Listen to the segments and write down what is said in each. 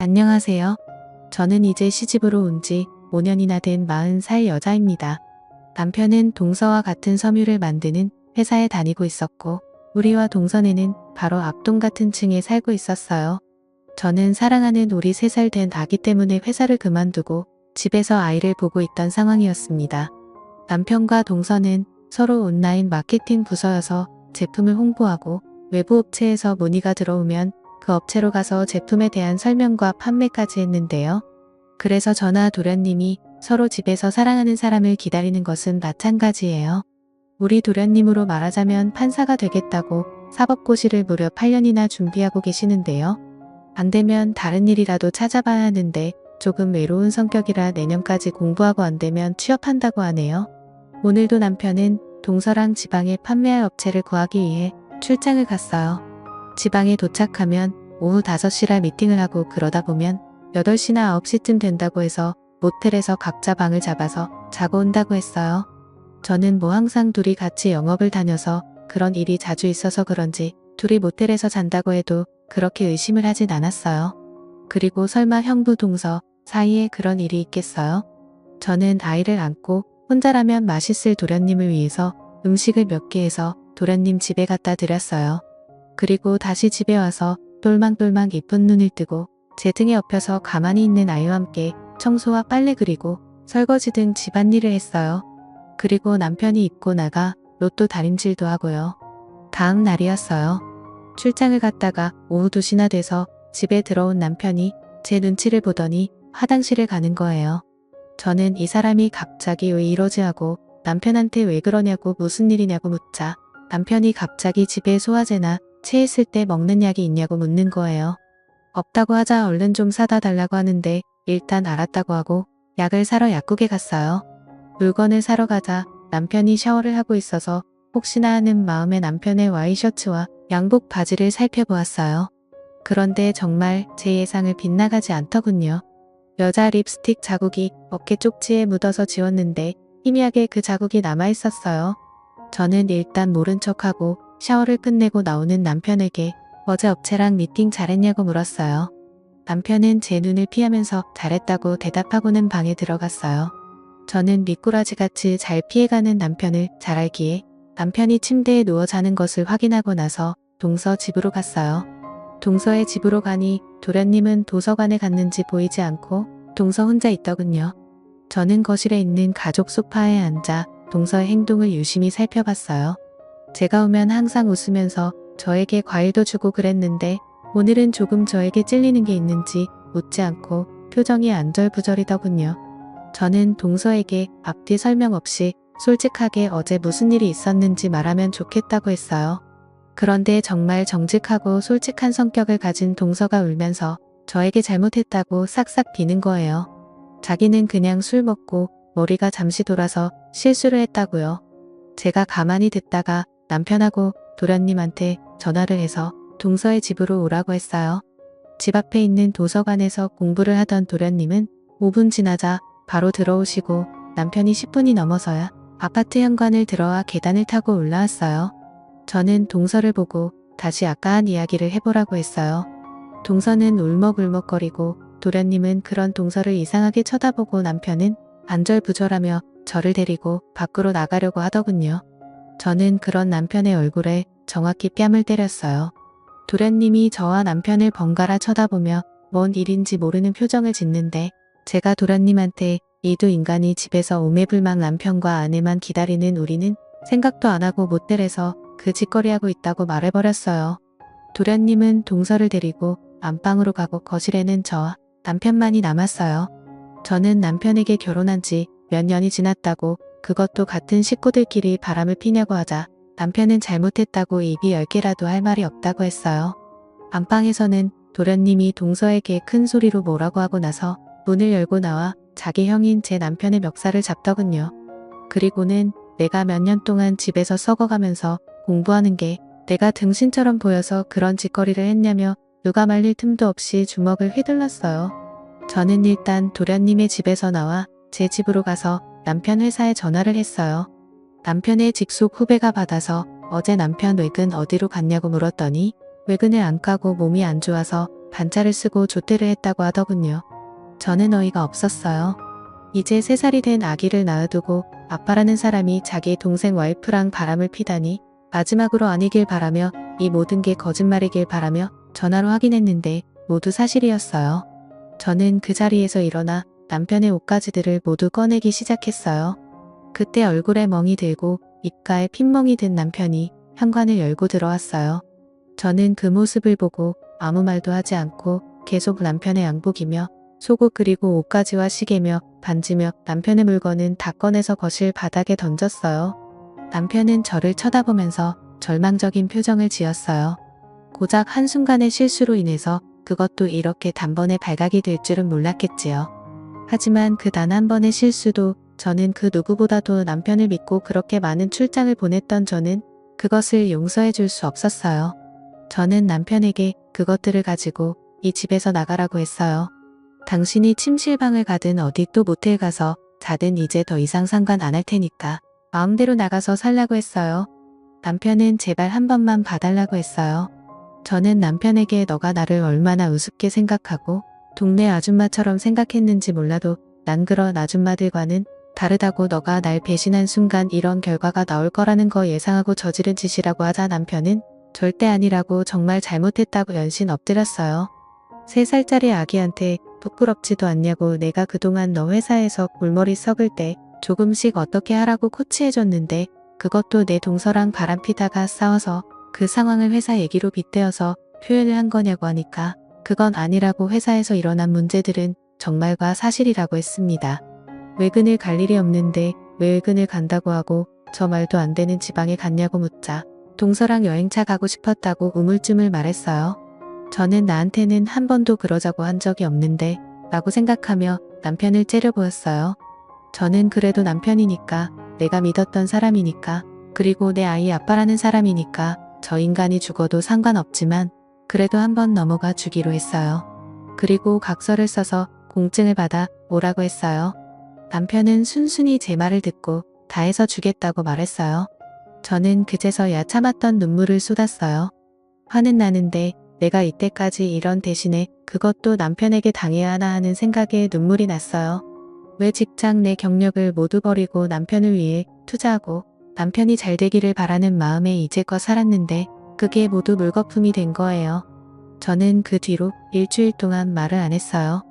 안녕하세요. 저는 이제 시집으로 온 지 5년이나 된 40살 여자입니다. 남편은 동서와 같은 섬유를 만드는 회사에 다니고 있었고, 우리와 동서네는 바로 앞동 같은 층에 살고 있었어요. 저는 사랑하는 우리 3살 된 아기 때문에 회사를 그만두고 집에서 아이를 보고 있던 상황이었습니다. 남편과 동서는 서로 온라인 마케팅 부서여서 제품을 홍보하고 외부 업체에서 문의가 들어오면 그 업체로 가서 제품에 대한 설명과 판매까지 했는데요. 그래서 저나 도련님이 서로 집에서 사랑하는 사람을 기다리는 것은 마찬가지예요. 우리 도련님으로 말하자면 판사가 되겠다고 사법고시를 무려 8년이나 준비하고 계시는데요. 안 되면 다른 일이라도 찾아봐야 하는데 조금 외로운 성격이라 내년까지 공부하고 안 되면 취업한다고 하네요. 오늘도 남편은 동서랑 지방에 판매할 업체를 구하기 위해 출장을 갔어요. 지방에 도착하면 오후 5시라 미팅을 하고 그러다 보면 8시나 9시쯤 된다고 해서 모텔에서 각자 방을 잡아서 자고 온다고 했어요. 저는 항상 둘이 같이 영업을 다녀서 그런 일이 자주 있어서 그런지 둘이 모텔에서 잔다고 해도 그렇게 의심을 하진 않았어요. 그리고 설마 형부 동서 사이에 그런 일이 있겠어요? 저는 아이를 안고 혼자라면 맛있을 도련님을 위해서 음식을 몇 개 해서 도련님 집에 갖다 드렸어요. 그리고 다시 집에 와서 똘망똘망 이쁜 눈을 뜨고 제 등에 엎여서 가만히 있는 아이와 함께 청소와 빨래 그리고 설거지 등 집안일을 했어요. 그리고 남편이 입고 나가 로또 다림질도 하고요. 다음 날이었어요. 출장을 갔다가 오후 2시나 돼서 집에 들어온 남편이 제 눈치를 보더니 화장실을 가는 거예요. 저는 이 사람이 갑자기 왜 이러지 하고 남편한테 왜 그러냐고 무슨 일이냐고 묻자 남편이 갑자기 집에 소화제나 체했을 때 먹는 약이 있냐고 묻는 거예요. 없다고 하자 얼른 좀 사다 달라고 하는데 일단 알았다고 하고 약을 사러 약국에 갔어요. 물건을 사러 가자 남편이 샤워를 하고 있어서 혹시나 하는 마음에 남편의 와이셔츠와 양복 바지를 살펴보았어요. 그런데 정말 제 예상을 빗나가지 않더군요. 여자 립스틱 자국이 어깨 쪽지에 묻어서 지웠는데 희미하게 그 자국이 남아있었어요. 저는 일단 모른 척하고 샤워를 끝내고 나오는 남편에게 어제 업체랑 미팅 잘했냐고 물었어요. 남편은 제 눈을 피하면서 잘했다고 대답하고는 방에 들어갔어요. 저는 미꾸라지같이 잘 피해가는 남편을 잘 알기에 남편이 침대에 누워 자는 것을 확인하고 나서 동서 집으로 갔어요. 동서의 집으로 가니 도련님은 도서관에 갔는지 보이지 않고 동서 혼자 있더군요. 저는 거실에 있는 가족 소파에 앉아 동서의 행동을 유심히 살펴봤어요. 제가 오면 항상 웃으면서 저에게 과일도 주고 그랬는데 오늘은 조금 저에게 찔리는 게 있는지 웃지 않고 표정이 안절부절이더군요. 저는 동서에게 앞뒤 설명 없이 솔직하게 어제 무슨 일이 있었는지 말하면 좋겠다고 했어요. 그런데 정말 정직하고 솔직한 성격을 가진 동서가 울면서 저에게 잘못했다고 싹싹 비는 거예요. 자기는 그냥 술 먹고 머리가 잠시 돌아서 실수를 했다고요. 제가 가만히 듣다가 남편하고 도련님한테 전화를 해서 동서의 집으로 오라고 했어요. 집 앞에 있는 도서관에서 공부를 하던 도련님은 5분 지나자 바로 들어오시고 남편이 10분이 넘어서야 아파트 현관을 들어와 계단을 타고 올라왔어요. 저는 동서를 보고 다시 아까 한 이야기를 해보라고 했어요. 동서는 울먹울먹거리고 도련님은 그런 동서를 이상하게 쳐다보고 남편은 안절부절하며 저를 데리고 밖으로 나가려고 하더군요. 저는 그런 남편의 얼굴에 정확히 뺨을 때렸어요. 도련님이 저와 남편을 번갈아 쳐다보며 뭔 일인지 모르는 표정을 짓는데 제가 도련님한테 이두 인간이 집에서 오매불망 남편과 아내만 기다리는 우리는 생각도 안 하고 모텔에서 그 짓거리하고 있다고 말해버렸어요. 도련님은 동서를 데리고 안방으로 가고 거실에는 저와 남편만이 남았어요. 저는 남편에게 결혼한 지 몇 년이 지났다고 그것도 같은 식구들끼리 바람을 피냐고 하자 남편은 잘못했다고 입이 10개라도 할 말이 없다고 했어요. 안방에서는 도련님이 동서에게 큰 소리로 뭐라고 하고 나서 문을 열고 나와 자기 형인 제 남편의 멱살을 잡더군요. 그리고는 내가 몇 년 동안 집에서 썩어가면서 공부하는 게 내가 등신처럼 보여서 그런 짓거리를 했냐며 누가 말릴 틈도 없이 주먹을 휘둘렀어요. 저는 일단 도련님의 집에서 나와 제 집으로 가서 남편 회사에 전화를 했어요. 남편의 직속 후배가 받아서 어제 남편 외근 어디로 갔냐고 물었더니 외근을 안 가고 몸이 안 좋아서 반차를 쓰고 조퇴를 했다고 하더군요. 저는 어이가 없었어요. 이제 3살이 된 아기를 낳아두고 아빠라는 사람이 자기 동생 와이프랑 바람을 피다니 마지막으로 아니길 바라며 이 모든 게 거짓말이길 바라며 전화로 확인했는데 모두 사실이었어요. 저는 그 자리에서 일어나 남편의 옷가지들을 모두 꺼내기 시작했어요. 그때 얼굴에 멍이 들고 입가에 핏멍이 든 남편이 현관을 열고 들어왔어요. 저는 그 모습을 보고 아무 말도 하지 않고 계속 남편의 양복이며 속옷 그리고 옷가지와 시계며 반지며 남편의 물건은 다 꺼내서 거실 바닥에 던졌어요. 남편은 저를 쳐다보면서 절망적인 표정을 지었어요. 고작 한순간의 실수로 인해서 그것도 이렇게 단번에 발각이 될 줄은 몰랐겠지요. 하지만 그 단 한 번의 실수도 저는 그 누구보다도 남편을 믿고 그렇게 많은 출장을 보냈던 저는 그것을 용서해 줄 수 없었어요. 저는 남편에게 그것들을 가지고 이 집에서 나가라고 했어요. 당신이 침실방을 가든 어디 또 모텔 가서 자든 이제 더 이상 상관 안 할 테니까 마음대로 나가서 살라고 했어요. 남편은 제발 한 번만 봐달라고 했어요. 저는 남편에게 너가 나를 얼마나 우습게 생각하고 동네 아줌마처럼 생각했는지 몰라도 난 그런 아줌마들과는 다르다고 너가 날 배신한 순간 이런 결과가 나올 거라는 거 예상하고 저지른 짓이라고 하자 남편은 절대 아니라고 정말 잘못했다고 연신 엎드렸어요. 3살짜리 아기한테 부끄럽지도 않냐고 내가 그동안 너 회사에서 골머리 썩을 때 조금씩 어떻게 하라고 코치해줬는데 그것도 내 동서랑 바람피다가 싸워서 그 상황을 회사 얘기로 빗대어서 표현을 한 거냐고 하니까 그건 아니라고 회사에서 일어난 문제들은 정말과 사실이라고 했습니다. 외근을 갈 일이 없는데 왜 외근을 간다고 하고 저 말도 안 되는 지방에 갔냐고 묻자 동서랑 여행차 가고 싶었다고 우물쭈물 말했어요. 저는 나한테는 한 번도 그러자고 한 적이 없는데 라고 생각하며 남편을 째려보였어요. 저는 그래도 남편이니까 내가 믿었던 사람이니까 그리고 내 아이 아빠라는 사람이니까 저 인간이 죽어도 상관없지만 그래도 한번 넘어가 주기로 했어요. 그리고 각서를 써서 공증을 받아 오라고 했어요. 남편은 순순히 제 말을 듣고 다 해서 주겠다고 말했어요. 저는 그제서야 참았던 눈물을 쏟았어요. 화는 나는데 내가 이때까지 이런 대신에 그것도 남편에게 당해야 하나 하는 생각에 눈물이 났어요. 왜 직장 내 경력을 모두 버리고 남편을 위해 투자하고 남편이 잘 되기를 바라는 마음에 이제껏 살았는데 그게 모두 물거품이 된 거예요. 저는 그 뒤로 일주일 동안 말을 안 했어요.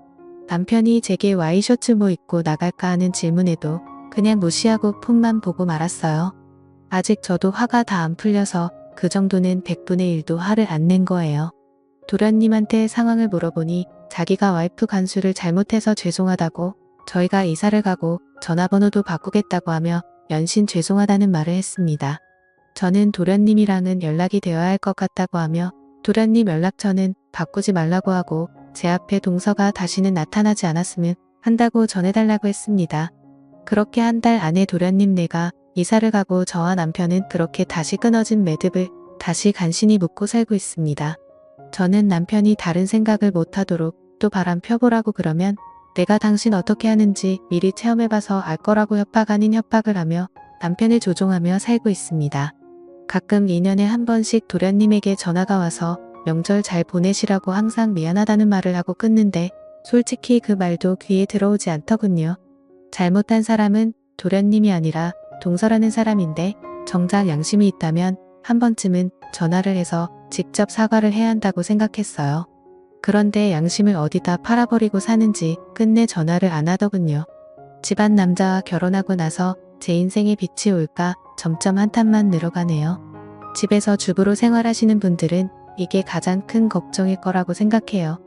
남편이 제게 와이셔츠 뭐 입고 나갈까 하는 질문에도 그냥 무시하고 폰만 보고 말았어요. 아직 저도 화가 다 안 풀려서 그 정도는 100분의 1도 화를 안 낸 거예요. 도련님한테 상황을 물어보니 자기가 와이프 간수를 잘못해서 죄송하다고 저희가 이사를 가고 전화번호도 바꾸겠다고 하며 연신 죄송하다는 말을 했습니다. 저는 도련님이랑은 연락이 되어야 할 것 같다고 하며 도련님 연락처는 바꾸지 말라고 하고 제 앞에 동서가 다시는 나타나지 않았으면 한다고 전해달라고 했습니다. 그렇게 한 달 안에 도련님 네가 이사를 가고 저와 남편은 그렇게 다시 끊어진 매듭을 다시 간신히 묶고 살고 있습니다. 저는 남편이 다른 생각을 못하도록 또 바람 펴보라고 그러면 내가 당신 어떻게 하는지 미리 체험해봐서 알 거라고 협박 아닌 협박을 하며 남편을 조종하며 살고 있습니다. 가끔 2년에 한 번씩 도련님에게 전화가 와서 명절 잘 보내시라고 항상 미안하다는 말을 하고 끊는데 솔직히 그 말도 귀에 들어오지 않더군요. 잘못한 사람은 도련님이 아니라 동서라는 사람인데 정작 양심이 있다면 한 번쯤은 전화를 해서 직접 사과를 해야 한다고 생각했어요. 그런데 양심을 어디다 팔아버리고 사는지 끝내 전화를 안 하더군요. 집안 남자와 결혼하고 나서 제 인생에 빛이 올까 점점 한탄만 늘어가네요. 집에서 주부로 생활하시는 분들은 이게 가장 큰 걱정일 거라고 생각해요.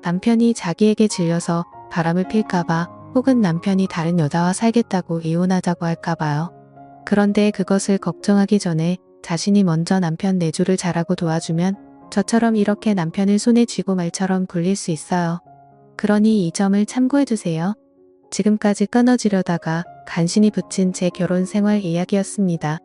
남편이 자기에게 질려서 바람을 필까봐 혹은 남편이 다른 여자와 살겠다고 이혼하자고 할까봐요. 그런데 그것을 걱정하기 전에 자신이 먼저 남편 내조를 잘하고 도와주면 저처럼 이렇게 남편을 손에 쥐고 말처럼 굴릴 수 있어요. 그러니 이 점을 참고해주세요. 지금까지 끊어지려다가 간신히 붙인 제 결혼 생활 이야기였습니다.